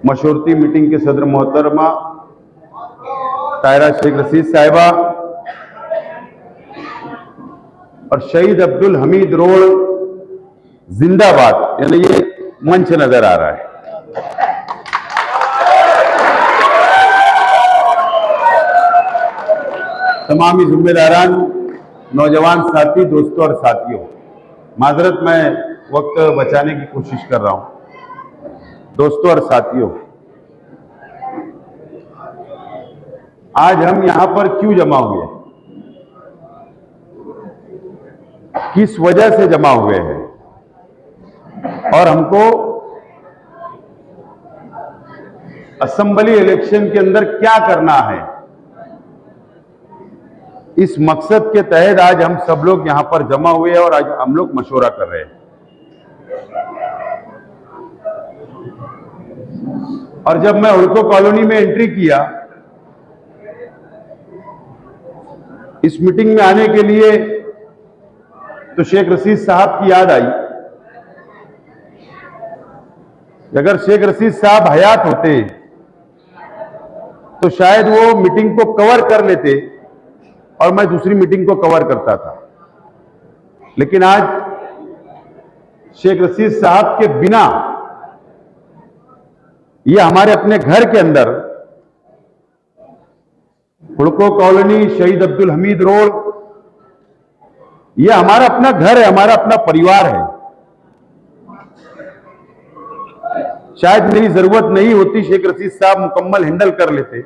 मशवरती meeting के सदर मोहतरमा तायरा शेख रशीद साहिबा और शहीद अब्दुल हमीद रोड जिंदाबाद, यानी ये मंच नजर आ रहा है। तमामी जिम्मेदारान, नौजवान साथी, दोस्तों और साथियों, माजरत मैं वक्त बचाने की कोशिश कर रहा हूं। दोस्तों और साथियों, आज हम यहां पर क्यों जमा हुए, किस वजह से जमा हुए हैं और हमको असेंबली इलेक्शन के अंदर क्या करना है, इस मकसद के तहत आज हम सब लोग यहां पर जमा हुए हैं और आज हम लोग मशवरा कर रहे हैं। और जब मैं हुडको कॉलोनी में एंट्री किया, इस मीटिंग में आने के लिए, तो शेख रशीद साहब की याद आई। अगर शेख रशीद साहब हयात होते तो शायद वो मीटिंग को कवर कर लेते और मैं दूसरी मीटिंग को कवर करता था। लेकिन आज शेख रशीद साहब के बिना ये हमारे अपने घर के अंदर हुडको कॉलोनी, शहीद अब्दुल हमीद रोड, ये हमारा अपना घर है, हमारा अपना परिवार है। शायद मेरी जरूरत नहीं होती, शेख रशीद साहब मुकम्मल हैंडल कर लेते,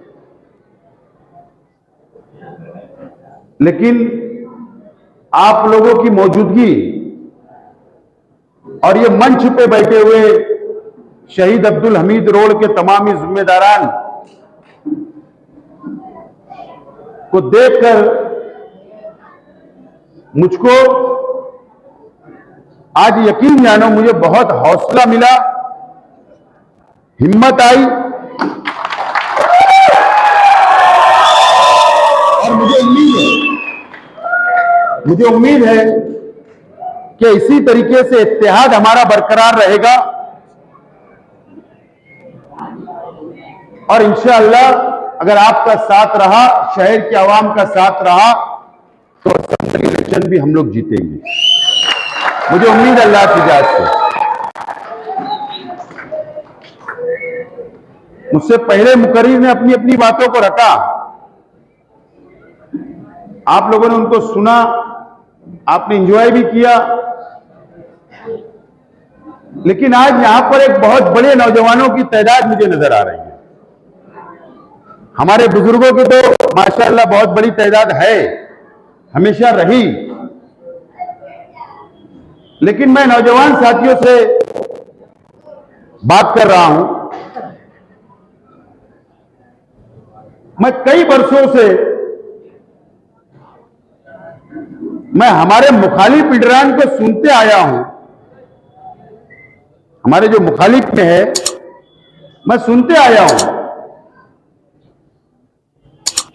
लेकिन आप लोगों की मौजूदगी और ये मंच पे बैठे हुए शहीद अब्दुल हमीद रोड के तमामी जिम्मेदारान को देखकर मुझको आज यकीन जानो, मुझे बहुत हौसला मिला, हिम्मत आई और मुझे उम्मीद है कि इसी तरीके से इत्तेहाद हमारा बरकरार रहेगा और इंशाअल्लाह अगर आपका साथ रहा, शहर के आवाम का साथ रहा, तो असेंबली इलेक्शन भी हम लोग जीतेंगे। मुझे उम्मीद है अल्लाह की इजाजत से। मुझसे पहले मुकर्रिर ने अपनी अपनी बातों को रखा, आप लोगों ने उनको सुना, आपने एंजॉय भी किया, लेकिन आज यहां पर एक बहुत बड़े नौजवानों की तादाद मुझे नजर आ रही है। हमारे बुजुर्गों की तो माशाअल्लाह बहुत बड़ी तादाद है, हमेशा रही, लेकिन मैं नौजवान साथियों से बात कर रहा हूं। मैं कई वर्षों से मैं हमारे मुखालिफ लीडरान को सुनते आया हूं, हमारे जो मुखालिफ में है, मैं सुनते आया हूं,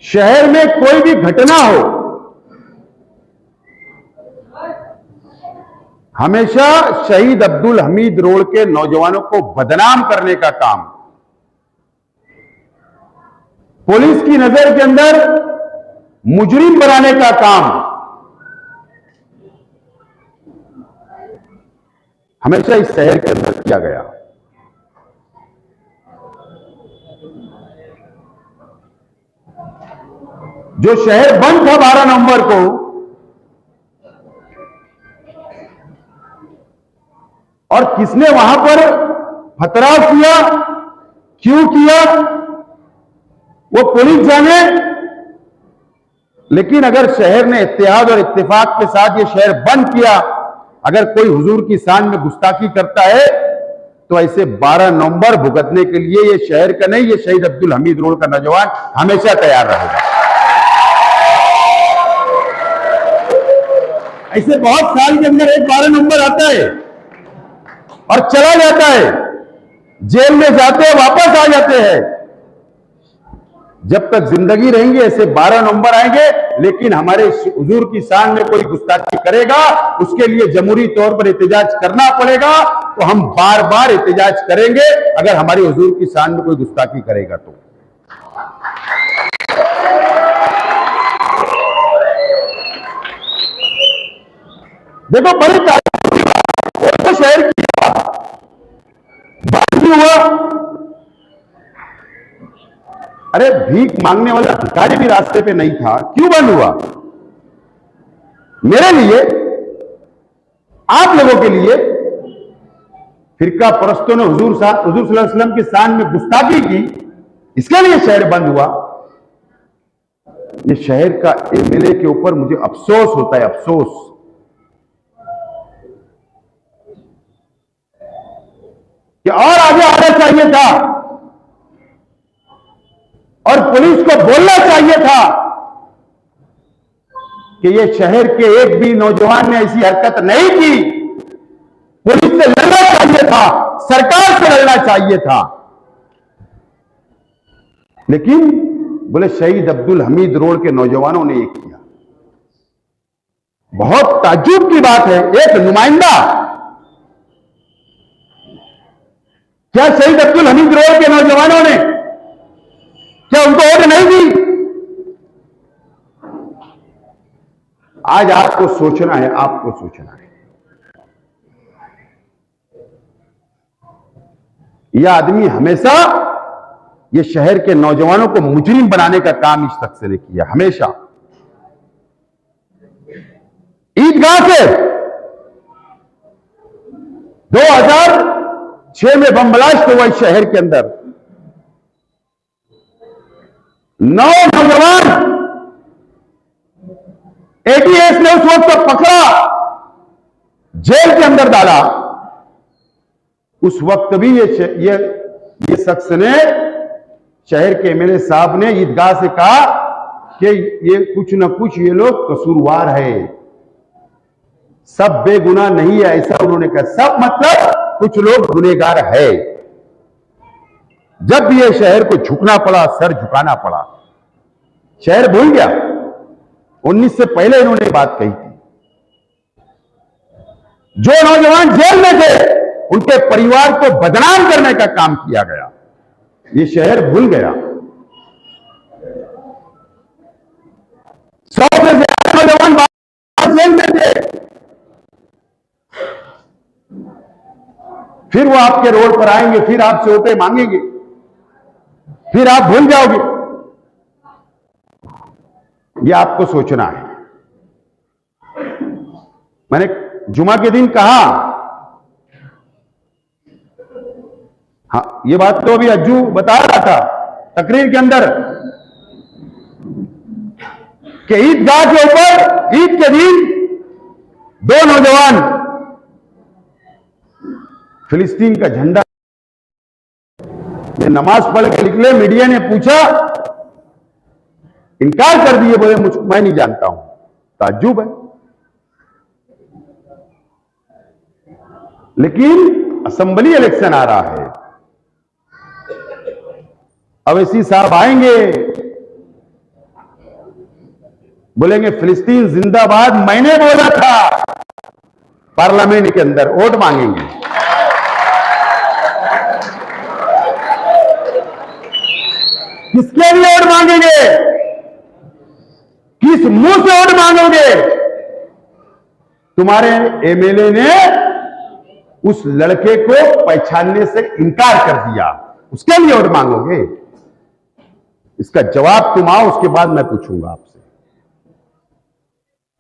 शहर में कोई भी घटना हो, हमेशा शहीद अब्दुल हमीद रोड के नौजवानों को बदनाम करने का काम, पुलिस की नजर के अंदर मुजरिम बनाने का काम हमेशा इस शहर के अंदर किया गया। जो शहर बंद था 12 नवंबर को, और किसने वहां पर पथराव किया, क्यों किया, वो पुलिस जाने, लेकिन अगर शहर ने इत्तेहाद और इत्तेफाक के साथ ये शहर बंद किया, अगर कोई हुजूर की शान में गुस्ताखी करता है तो ऐसे 12 नवंबर भुगतने के लिए ये शहर का नहीं, ये शहीद अब्दुल हमीद रोड का नौजवान हमेशा तैयार रहेगा। ऐसे बहुत साल के अंदर एक 12 नवंबर आता है और चला जाता है, जेल में जाते हैं, वापस आ जाते हैं, जब तक जिंदगी रहेंगे ऐसे 12 नवंबर आएंगे, लेकिन हमारे हुजूर की शान में कोई गुस्ताखी करेगा उसके लिए जमहूरी तौर पर एहतजाज करना पड़ेगा। तो हम बार बार एहतजाज करेंगे अगर हमारे हुजूर की शान में कोई गुस्ताखी करेगा तो। देखो बड़ी तो शहर की बात नहीं हुआ। अरे भीख मांगने वाला भिखारी भी रास्ते पे नहीं था, क्यों बंद हुआ? मेरे लिए, आप लोगों के लिए, फिरका परस्तों ने हुजूर सल्लल्लाहु अलैहि वसल्लम की शान में गुस्ताखी की, इसके लिए शहर बंद हुआ। ये शहर का एमएलए के ऊपर मुझे अफसोस होता है, अफसोस। कि और आगे आना चाहिए था और पुलिस को बोलना चाहिए था कि ये शहर के एक भी नौजवान ने ऐसी हरकत नहीं की। पुलिस से लड़ना चाहिए था, सरकार से लड़ना चाहिए था। लेकिन बोले शहीद अब्दुल हमीद रोड के नौजवानों ने ये किया। बहुत ताज्जुब की बात है, एक नुमाइंदा, क्या शहीद अब्दुल हमीद रोड के नौजवानों ने क्या उनको वोट नहीं दी? आज आपको सोचना है, आपको सोचना है। यह आदमी हमेशा ये शहर के नौजवानों को मुजरिम बनाने का काम इस शख्स ने किया, हमेशा। ईदगाह से 2006 में बम ब्लास्ट हुआ इस शहर के अंदर। 9 नौजवान एटीएस ने उस वक्त पकड़ा, जेल के अंदर डाला। उस वक्त भी ये शख्स ने, शहर के एमएलए साहब ने ईदगाह से कहा कि ये कुछ न कुछ ये लोग कसूरवार है, सब बेगुनाह नहीं है, ऐसा उन्होंने कहा। सब मतलब कुछ लोग गुनहगार है। जब भी ये शहर को झुकना पड़ा, सर झुकाना पड़ा, शहर भूल गया। 19 से पहले इन्होंने बात कही थी। जो नौजवान जेल में थे उनके परिवार को बदनाम करने का काम किया गया। ये शहर भूल गया। 100 से ज्यादा नौजवान जेल में थे। फिर वो आपके रोड पर आएंगे, फिर आपसे वोटें मांगेंगे, फिर आप भूल जाओगे। ये आपको सोचना है। मैंने जुमा के दिन कहा, हाँ ये बात तो अभी अज्जू बता रहा था तकरीर के अंदर कि ईदगाह के ऊपर ईद के दिन 2 नौजवान फिलिस्तीन का झंडा नमाज पढ़ के निकले। मीडिया ने पूछा, इनकार कर दिए, बोले मैं नहीं जानता हूं। ताज्जुब है। लेकिन असेंबली इलेक्शन आ रहा है, अवैसी साहब आएंगे, बोलेंगे फिलिस्तीन जिंदाबाद, मैंने बोला था, पार्लियामेंट के अंदर वोट मांगेंगे। किसके लिए वोट मांगेंगे? किस मुंह से वोट मांगोगे? तुम्हारे एमएलए ने उस लड़के को पहचानने से इनकार कर दिया, उसके लिए वोट मांगोगे? इसका जवाब तुम आओ, उसके बाद मैं पूछूंगा आपसे।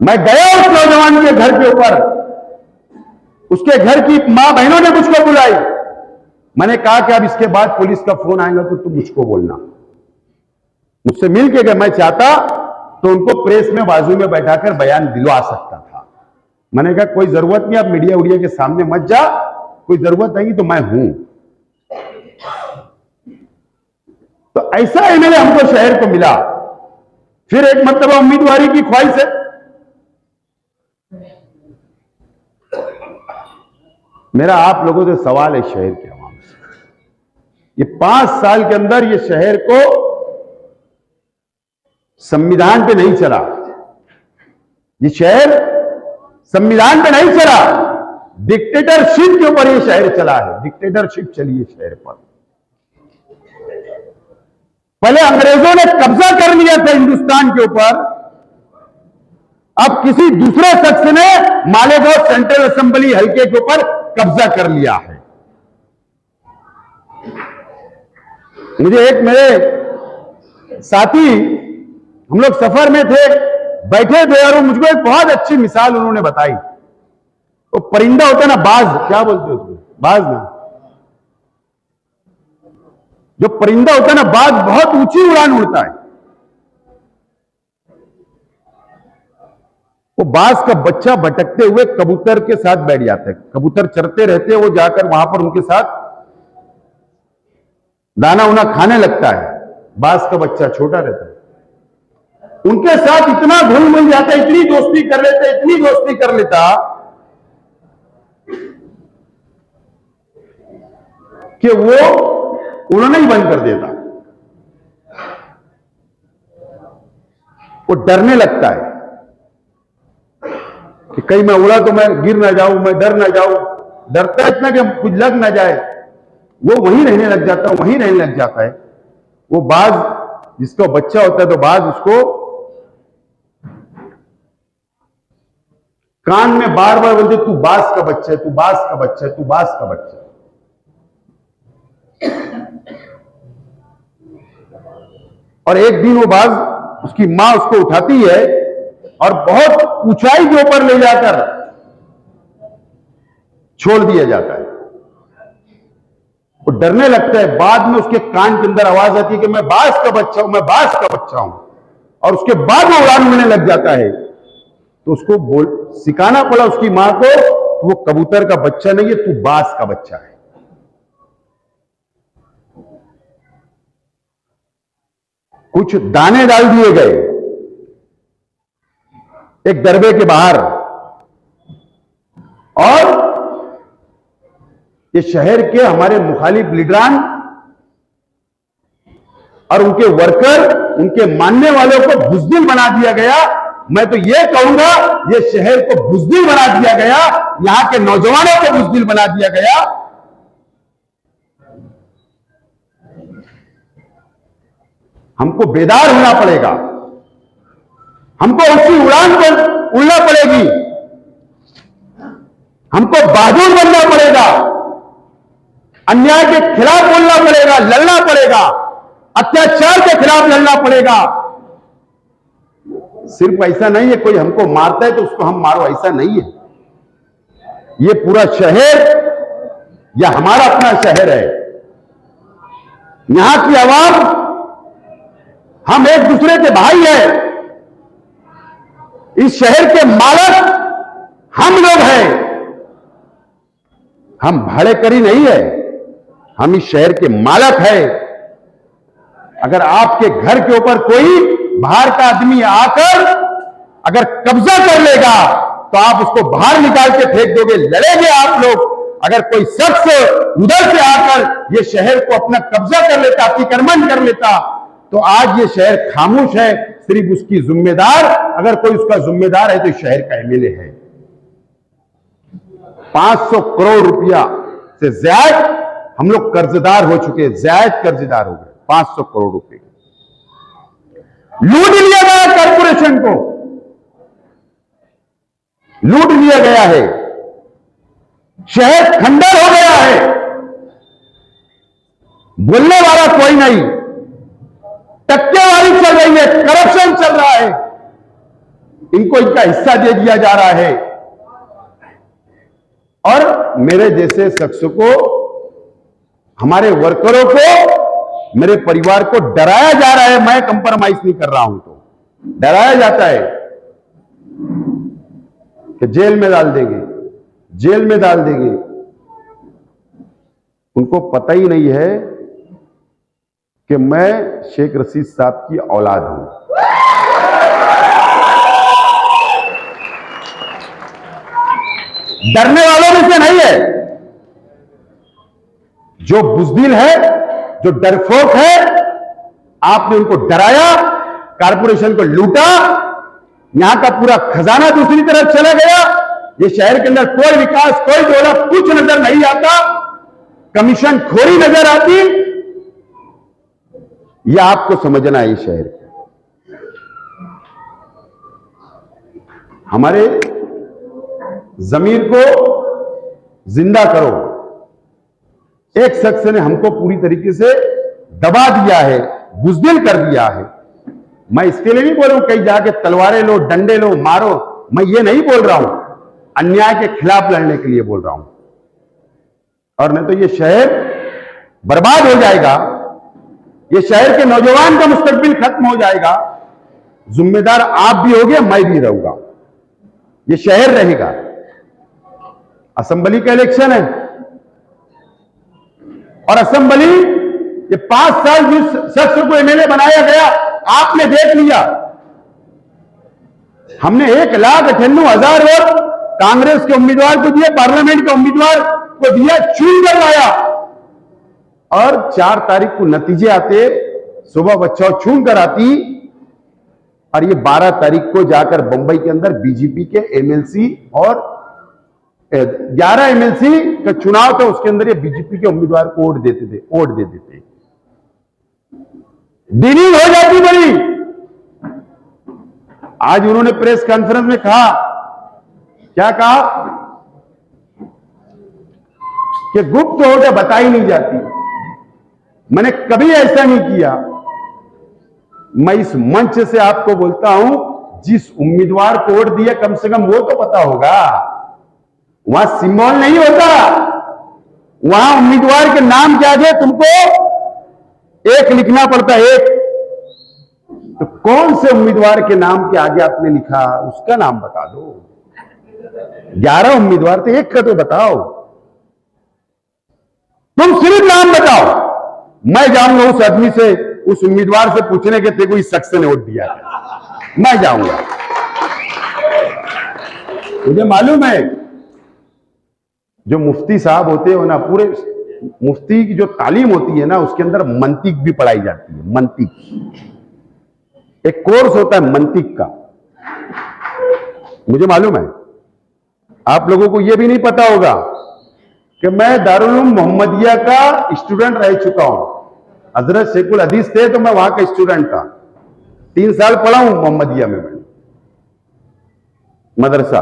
मैं गया उस नौजवान के घर के ऊपर, उसके घर की मां बहनों ने मुझको बुलाई। मैंने कहा कि अब इसके बाद पुलिस का फोन आएगा तो तुम मुझको बोलना। मुझसे मिल के गए, मैं चाहता तो उनको प्रेस में बाजू में बैठाकर बयान दिलवा सकता था। मैंने कहा कोई जरूरत नहीं, आप मीडिया उड़िया के सामने मत जा, कोई जरूरत नहीं तो मैं हूं। तो ऐसा एमएलए हमको शहर को मिला। फिर एक मतलब उम्मीदवारी की ख्वाहिश है। मेरा आप लोगों से सवाल है शहर के अवाम से, ये 5 साल के अंदर ये शहर को संविधान पे नहीं चला, ये शहर संविधान पे नहीं चला, डिक्टेटरशिप के ऊपर ये शहर चला है। डिक्टेटरशिप चली है शहर पर। पहले अंग्रेजों ने कब्जा कर लिया था हिंदुस्तान के ऊपर, अब किसी दूसरे शख्स ने मालेगांव सेंट्रल असेंबली हल्के के ऊपर कब्जा कर लिया है। मुझे एक मेरे साथी, हम लोग सफर में थे, बैठे थे और मुझको एक बहुत अच्छी मिसाल उन्होंने बताई। वो परिंदा होता है ना, बाज, क्या बोलते हो उसको, बाज ना, जो परिंदा होता है ना बाज, बहुत ऊंची उड़ान उड़ता है। वो बाज का बच्चा भटकते हुए कबूतर के साथ बैठ जाता है, कबूतर चरते रहते हैं, वो जाकर वहां पर उनके साथ दाना उना खाने लगता है। बाज का बच्चा छोटा रहता है, उनके साथ इतना घुल मिल जाता, इतनी दोस्ती कर लेता, इतनी दोस्ती कर लेता कि वो उड़ना ही बंद कर देता। वो डरने लगता है कि कहीं मैं उड़ा तो मैं गिर ना जाऊं, मैं डर ना जाऊं, डरता इतना कि कुछ लग ना जाए। वो वहीं रहने लग जाता है, वहीं रहने लग जाता है। वो बाज जिसका बच्चा होता है तो बाज उसको कान में बार बार बोलते, तू बाज का बच्चा है, तू बाज का बच्चा है, तू बाज का बच्चा है। और एक दिन वो बाज, उसकी मां उसको उठाती है और बहुत ऊंचाई के ऊपर ले जाकर छोड़ दिया जाता है। वो डरने लगता है। बाद में उसके कान के अंदर आवाज आती है कि मैं बाज का बच्चा हूं, मैं बाज का बच्चा हूं। और उसके बाद वो उड़ान उड़ने लग जाता है। तो उसको सिखाना पड़ा उसकी मां को, वो कबूतर का बच्चा नहीं है, तू बाज का बच्चा है। कुछ दाने डाल दिए गए एक दरबे के बाहर, और ये शहर के हमारे मुखालिफ लीडरान और उनके वर्कर, उनके मानने वालों को बुज़दिल बना दिया गया। मैं तो ये कहूंगा, ये शहर को बुज़दिल बना दिया गया, यहां के नौजवानों को बुज़दिल बना दिया गया। हमको बेदार होना पड़ेगा, हमको उसी उड़ान पर उड़ना पड़ेगी, हमको बहादुर बनना पड़ेगा, अन्याय के खिलाफ बोलना पड़ेगा, लड़ना पड़ेगा, अत्याचार के खिलाफ लड़ना पड़ेगा। सिर्फ ऐसा नहीं है कोई हमको मारता है तो उसको हम मारो, ऐसा नहीं है। ये पूरा शहर या हमारा अपना शहर है, यहां की आवाम, हम एक दूसरे के भाई हैं। इस शहर के मालिक हम लोग हैं, हम भाड़ेकरी नहीं है, हम इस शहर के मालिक हैं। अगर आपके घर के ऊपर कोई बाहर का आदमी आकर अगर कब्जा कर लेगा तो आप उसको बाहर निकाल के फेंक दोगे, लड़ेंगे आप लोग। अगर कोई शख्स उधर से आकर ये शहर को अपना कब्जा कर लेता, अतिक्रमण कर लेता, तो आज ये शहर खामोश है। सिर्फ उसकी जिम्मेदार, अगर कोई उसका जिम्मेदार है तो शहर का एमएलए है। 500 करोड़ रुपया से ज्यादा हम लोग कर्जदार हो चुके हैं, ज्यादा कर्जदार हो गए। 500 करोड़ रुपए लूट लिया गया, कॉर्पोरेशन को लूट लिया गया है, शहर खंडर हो गया है, बोलने वाला कोई नहीं, टक्केवारी चल रही है, करप्शन चल रहा है, इनको इनका हिस्सा दे दिया जा रहा है। और मेरे जैसे शख्स को, हमारे वर्करों को, मेरे परिवार को डराया जा रहा है। मैं कंप्रोमाइज नहीं कर रहा हूं तो डराया जाता है कि जेल में डाल देंगे, जेल में डाल देंगे। उनको पता ही नहीं है कि मैं शेख रशीद साहब की औलाद हूं। डरने वालों में से नहीं है। जो बुज़दिल है, जो डरपोक है, आपने उनको डराया, कारपोरेशन को लूटा, यहां का पूरा खजाना दूसरी तरफ चला गया। ये शहर के अंदर कोई विकास, कोई डेवलप, कुछ नजर नहीं आता, कमीशन खोरी नजर आती। यह आपको समझना है। ये शहर हमारे जमीर को जिंदा करो। एक शख्स ने हमको पूरी तरीके से दबा दिया है, बुज़दिल कर दिया है। मैं इसके लिए नहीं बोल रहा हूं कहीं जाके तलवारें लो, डंडे लो, मारो, मैं ये नहीं बोल रहा हूं, अन्याय के खिलाफ लड़ने के लिए बोल रहा हूं। और नहीं तो ये शहर बर्बाद हो जाएगा, ये शहर के नौजवान का मुस्तकबिल खत्म हो जाएगा। जिम्मेदार आप भी होगे, मैं भी रहूंगा, ये शहर रहेगा। असेंबली का इलेक्शन है और असेंबली ये 5 साल जिस शख्स को एमएलए बनाया गया आपने देख लिया। हमने 1,98,000 वोट कांग्रेस के उम्मीदवार को दिए, पार्लियामेंट के उम्मीदवार को दिया, चुन कर लाया। और 4 तारीख को नतीजे आते, सुबह बच्चों चुन कर आती, और ये 12 तारीख को जाकर बंबई के अंदर बीजेपी के एमएलसी और 11 एमएलसी का चुनाव था, उसके अंदर ये बीजेपी के उम्मीदवार को वोट दे देते। डीलिंग हो जाती बड़ी। आज उन्होंने प्रेस कॉन्फ्रेंस में कहा, क्या कहा कि गुप्त वोट बताई नहीं जाती। मैंने कभी ऐसा नहीं किया। मैं इस मंच से आपको बोलता हूं, जिस उम्मीदवार को वोट दिया कम से कम वो तो पता होगा। वहां सिंबल नहीं होता, वहां उम्मीदवार के नाम के आगे तुमको एक लिखना पड़ता है, एक। तो कौन से उम्मीदवार के नाम के आगे आपने लिखा, उसका नाम बता दो। 11 उम्मीदवार थे, एक का तो बताओ। तुम सिर्फ नाम बताओ, मैं जाऊंगा उस आदमी से, उस उम्मीदवार से पूछने के थे कोई शख्स ने वोट दिया, मैं जाऊंगा। मुझे मालूम है जो मुफ्ती साहब होते हैं ना, पूरे मुफ्ती की जो तालीम होती है ना, उसके अंदर मंतिक भी पढ़ाई जाती है। मंतिक एक कोर्स होता है मंतिक का, मुझे मालूम है। आप लोगों को यह भी नहीं पता होगा कि मैं दारुल उलूम मोहम्मदिया का स्टूडेंट रह चुका हूं। हजरत शेखुल हदीस थे तो मैं वहां का स्टूडेंट था। 3 साल पढ़ा हूं मोहम्मदिया में, मैं मदरसा।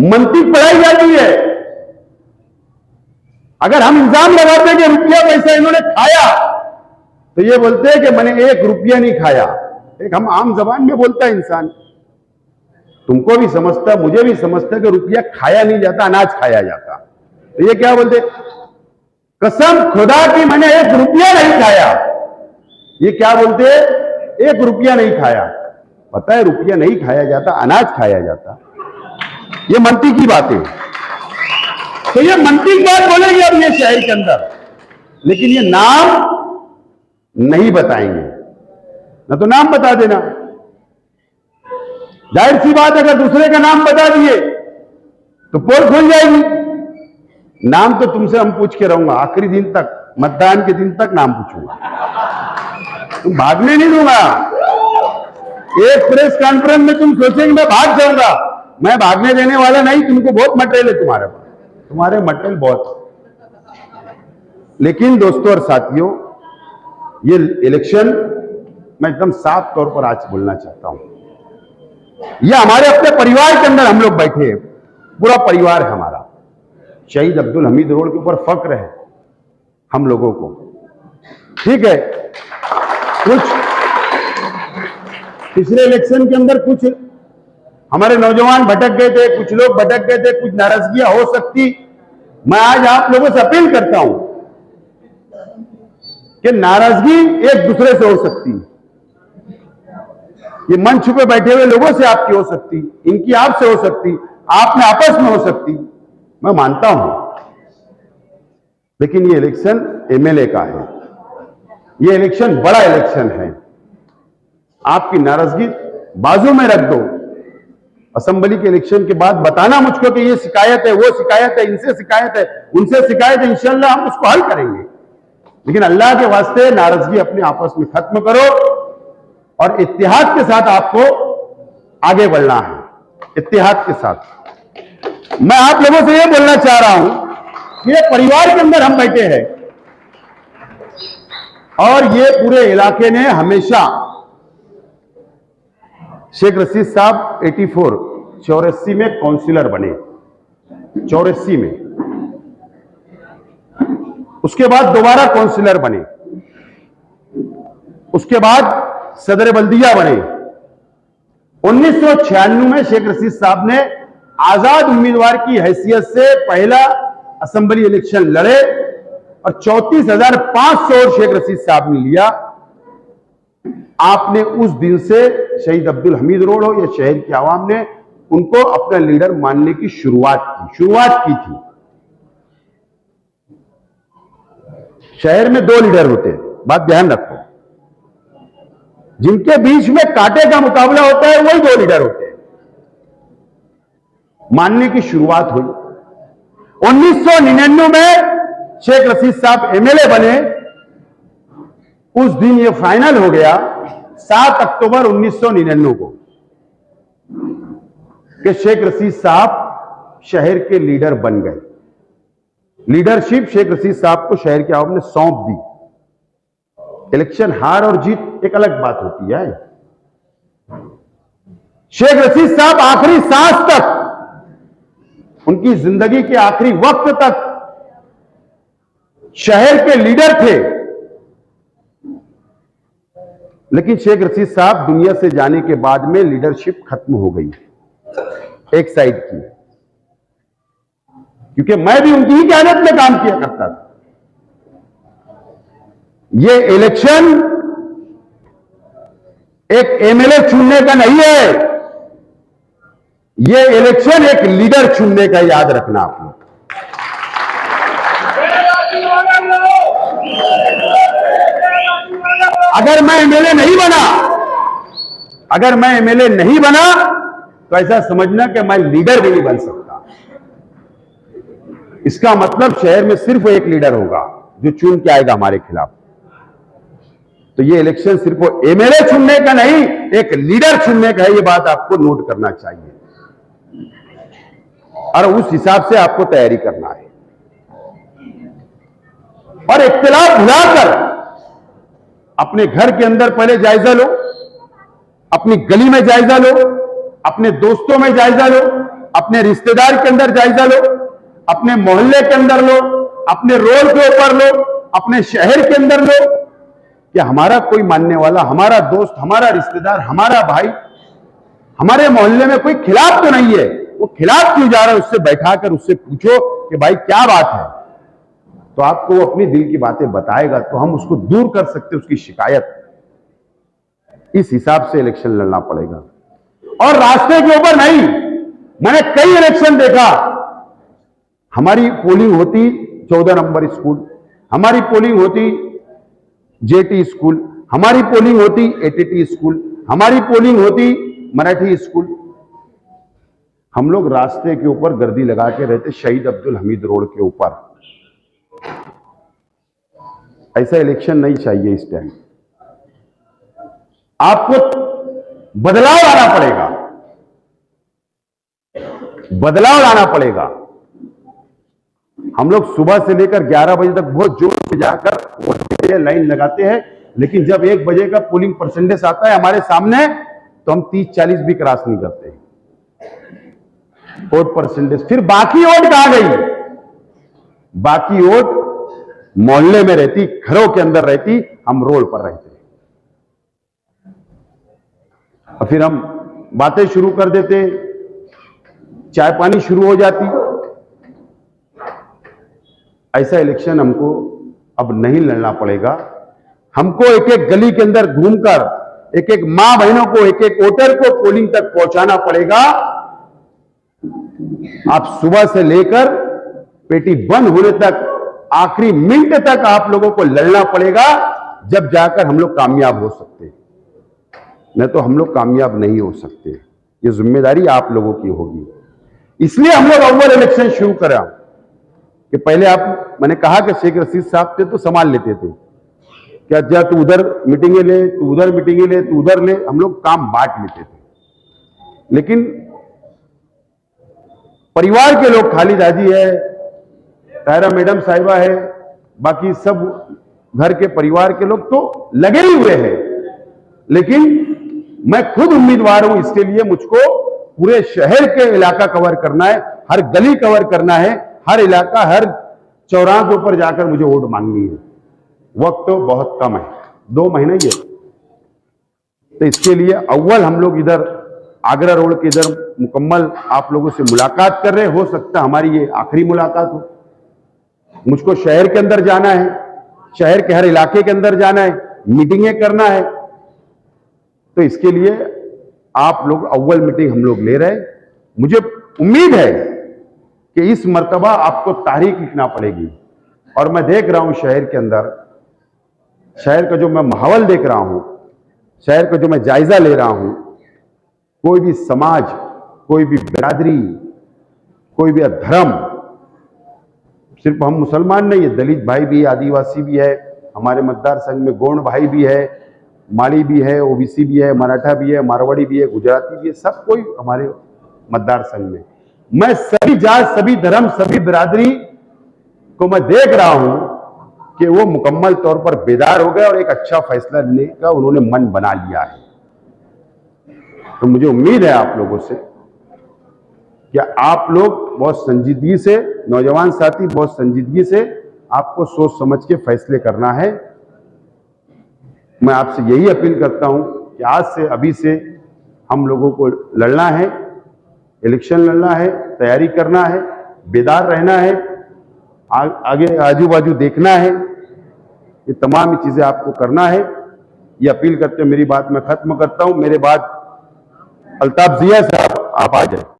मंतिक पढ़ाई जाती है। अगर हम इल्जाम लगाते कि रुपया पैसा इन्होंने खाया, तो ये बोलते हैं कि मैंने 1 रुपया नहीं खाया। एक हम आम जबान में बोलता है इंसान, तुमको भी समझता, मुझे भी समझता कि रुपया खाया नहीं जाता, अनाज खाया जाता। तो ये क्या बोलते, कसम खुदा की मैंने 1 रुपया नहीं खाया। ये क्या बोलते, 1 रुपया नहीं खाया। पता है रुपया नहीं खाया जाता, अनाज खाया जाता। ये मंती की बात है। तो ये मंती की बात बोलेंगे अब ये शहर के अंदर, लेकिन ये नाम नहीं बताएंगे। ना तो नाम बता देना, जाहिर सी बात, अगर दूसरे का नाम बता दिए तो पोल खुल जाएगी। नाम तो तुमसे हम पूछ के रहूंगा, आखिरी दिन तक, मतदान के दिन तक नाम पूछूंगा, तुम भागने नहीं दूंगा। एक प्रेस कॉन्फ्रेंस में तुम सोचेंगे मैं भाग जाऊंगा, मैं भागने देने वाला नहीं। तुमको बहुत मटेरियल है, तुम्हारे पास, तुम्हारे मटेरियल बहुत। लेकिन दोस्तों और साथियों, ये इलेक्शन मैं एकदम साफ तौर पर आज बोलना चाहता हूं, ये हमारे अपने परिवार के अंदर हम लोग बैठे हैं, पूरा परिवार है हमारा। शहीद अब्दुल हमीद रोड के ऊपर फक्र है हम लोगों को, ठीक है। कुछ पिछले इलेक्शन के अंदर कुछ हमारे नौजवान भटक गए थे, कुछ लोग भटक गए थे, कुछ नाराजगियां हो सकती। मैं आज आप लोगों से अपील करता हूं कि नाराजगी एक दूसरे से हो सकती है। ये मंच पे बैठे हुए लोगों से आपकी हो सकती, इनकी आपसे हो सकती, आप में आपस में हो सकती, मैं मानता हूं। लेकिन ये इलेक्शन एमएलए का है, ये इलेक्शन बड़ा इलेक्शन है। आपकी नाराजगी बाजू में रख दो। असेंबली के इलेक्शन के बाद बताना मुझको कि ये शिकायत है, वो शिकायत है, इनसे शिकायत है, उनसे शिकायत है, इंशाल्लाह हम उसको हल करेंगे। लेकिन अल्लाह के वास्ते नाराजगी अपने आपस में खत्म करो। और इत्तेहाद के साथ आपको आगे बढ़ना है। इत्तेहाद के साथ मैं आप लोगों से यह बोलना चाह रहा हूं कि ये परिवार के अंदर हम बैठे हैं और ये पूरे इलाके ने हमेशा शेख रशीद साहब 84 में काउंसिलर बने, 84 में, उसके बाद दोबारा काउंसिलर बने, उसके बाद सदर बल्दिया बने। 1996 में शेख रशीद साहब ने आजाद उम्मीदवार की हैसियत से पहला असेंबली इलेक्शन लड़े और 34,500 वोट शेख रशीद साहब ने लिया। आपने उस दिन से शहीद अब्दुल हमीद रोड हो या शहर की आवाम ने उनको अपना लीडर मानने की शुरुआत की थी। शहर में 2 लीडर होते हैं, बात ध्यान रखो, जिनके बीच में कांटे का मुकाबला होता है वही 2 लीडर होते हैं। मानने की शुरुआत हुई 1999 में, शेख रशीद साहब एमएलए बने। उस दिन यह फाइनल हो गया 7 अक्टूबर 1999 को कि शेख रशीद साहब शहर के लीडर बन गए। लीडरशिप शेख रशीद साहब को शहर के आवाम ने सौंप दी। इलेक्शन हार और जीत एक अलग बात होती है। शेख रशीद साहब आखिरी सांस तक, उनकी जिंदगी के आखिरी वक्त तक शहर के लीडर थे। लेकिन शेख रशीद साहब दुनिया से जाने के बाद में लीडरशिप खत्म हो गई एक साइड की, क्योंकि मैं भी उनकी ही क़यादत में काम किया करता था। ये इलेक्शन एक एमएलए चुनने का नहीं है, ये इलेक्शन एक लीडर चुनने का, याद रखना आप लोग। अगर मैं एमएलए नहीं बना तो ऐसा समझना कि मैं लीडर भी नहीं बन सकता। इसका मतलब शहर में सिर्फ एक लीडर होगा जो चुन के आएगा हमारे खिलाफ। तो ये इलेक्शन सिर्फ एमएलए चुनने का नहीं, एक लीडर चुनने का है। ये बात आपको नोट करना चाहिए और उस हिसाब से आपको तैयारी करना है। और इख्तिलाफ भुलाकर अपने घर के अंदर पहले जायजा लो, अपनी गली में जायजा लो, अपने दोस्तों में जायजा लो, अपने रिश्तेदार के अंदर जायजा लो, अपने मोहल्ले के अंदर लो, अपने रोड के ऊपर लो, अपने शहर के अंदर लो कि हमारा कोई मानने वाला, हमारा दोस्त, हमारा रिश्तेदार, हमारा भाई हमारे मोहल्ले में कोई खिलाफ तो नहीं है। वो खिलाफ क्यों जा रहा है, उससे बैठाकर उससे पूछो कि भाई क्या बात है, तो आपको वो अपनी दिल की बातें बताएगा, तो हम उसको दूर कर सकते, उसकी शिकायत। इस हिसाब से इलेक्शन लड़ना पड़ेगा और रास्ते के ऊपर नहीं। मैंने कई इलेक्शन देखा, हमारी पोलिंग होती 14 नंबर स्कूल, हमारी पोलिंग होती जेटी स्कूल, हमारी पोलिंग होती एटीटी स्कूल, हमारी पोलिंग होती मराठी स्कूल। हम लोग रास्ते के ऊपर गर्दी लगा के रहते शहीद अब्दुल हमीद रोड के ऊपर। ऐसा इलेक्शन नहीं चाहिए इस टाइम। आपको बदलाव लाना पड़ेगा, बदलाव लाना पड़ेगा। हम लोग सुबह से लेकर 11 बजे तक बहुत जोर से जाकर लाइन लगाते हैं, लेकिन जब 1 बजे का पोलिंग परसेंटेज आता है हमारे सामने तो हम 30-40 भी क्रॉस नहीं करते वोट परसेंटेज। फिर बाकी वोट कहां गई? बाकी वोट मोहल्ले में रहती, घरों के अंदर रहती, हम रोड पर रहते और फिर हम बातें शुरू कर देते, चाय पानी शुरू हो जाती। ऐसा इलेक्शन हमको अब नहीं लड़ना पड़ेगा। हमको एक एक गली के अंदर घूमकर एक एक मां बहनों को, एक एक वोटर को पोलिंग तक पहुंचाना पड़ेगा। आप सुबह से लेकर पेटी बंद होने तक, आखिरी मिनट तक आप लोगों को लड़ना पड़ेगा, जब जाकर हम लोग कामयाब हो सकते हैं। नहीं तो हम लोग कामयाब नहीं हो सकते। ये जिम्मेदारी आप लोगों की होगी। इसलिए हम लोग अव्वल इलेक्शन शुरू करा कि पहले मैंने कहा कि शेख रशीद साहब थे तो संभाल लेते थे, क्या जा तू उधर मीटिंगें ले, तू उधर मीटिंगें ले, तू उधर ले, हम लोग काम बांट लेते थे। लेकिन परिवार के लोग, खालिद हाजी है, तायरा मैडम साहिबा है, बाकी सब घर के परिवार के लोग तो लगे ही हुए हैं। लेकिन मैं खुद उम्मीदवार हूं, इसके लिए मुझको पूरे शहर के इलाका कवर करना है, हर गली कवर करना है, हर इलाका, हर चौराहे के ऊपर जाकर मुझे वोट मांगनी है। वक्त तो बहुत कम है, 2 महीने ही है। तो इसके लिए अव्वल हम लोग इधर आगरा रोड के इधर मुकम्मल आप लोगों से मुलाकात कर रहे हैं। हो सकता है हमारी ये आखिरी मुलाकात हो। मुझको शहर के अंदर जाना है, शहर के हर इलाके के अंदर जाना है, मीटिंगें करना है। तो इसके लिए आप लोग अव्वल मीटिंग हम लोग ले रहे हैं। मुझे उम्मीद है कि इस मर्तबा आपको तारीख लिखना पड़ेगी। और मैं देख रहा हूं शहर के अंदर, शहर का जो मैं माहौल देख रहा हूं, शहर का जो मैं जायजा ले रहा हूं, कोई भी समाज, कोई भी बिरादरी, कोई भी धर्म, सिर्फ हम मुसलमान नहीं है, दलित भाई भी है, आदिवासी भी है, हमारे मतदार संघ में गोंड भाई भी है, माली भी है, ओबीसी भी है, मराठा भी है, मारवाड़ी भी है, गुजराती भी है, सब कोई हमारे मतदार संघ में। मैं सभी जात, सभी धर्म, सभी बिरादरी को मैं देख रहा हूं कि वो मुकम्मल तौर पर बेदार हो गए और एक अच्छा फैसला लेने का उन्होंने मन बना लिया है। तो मुझे उम्मीद है आप लोगों से कि आप लोग बहुत संजीदगी से, नौजवान साथी बहुत संजीदगी से आपको सोच समझ के फैसले करना है। मैं आपसे यही अपील करता हूं कि आज से, अभी से हम लोगों को लड़ना है, इलेक्शन लड़ना है, तैयारी करना है, बेदार रहना है, आगे आजू बाजू देखना है, ये तमाम ही चीजें आपको करना है। ये अपील करते मेरी बात मैं खत्म करता हूं। मेरे बाद अल्ताफ जिया साहब आप आ जाए।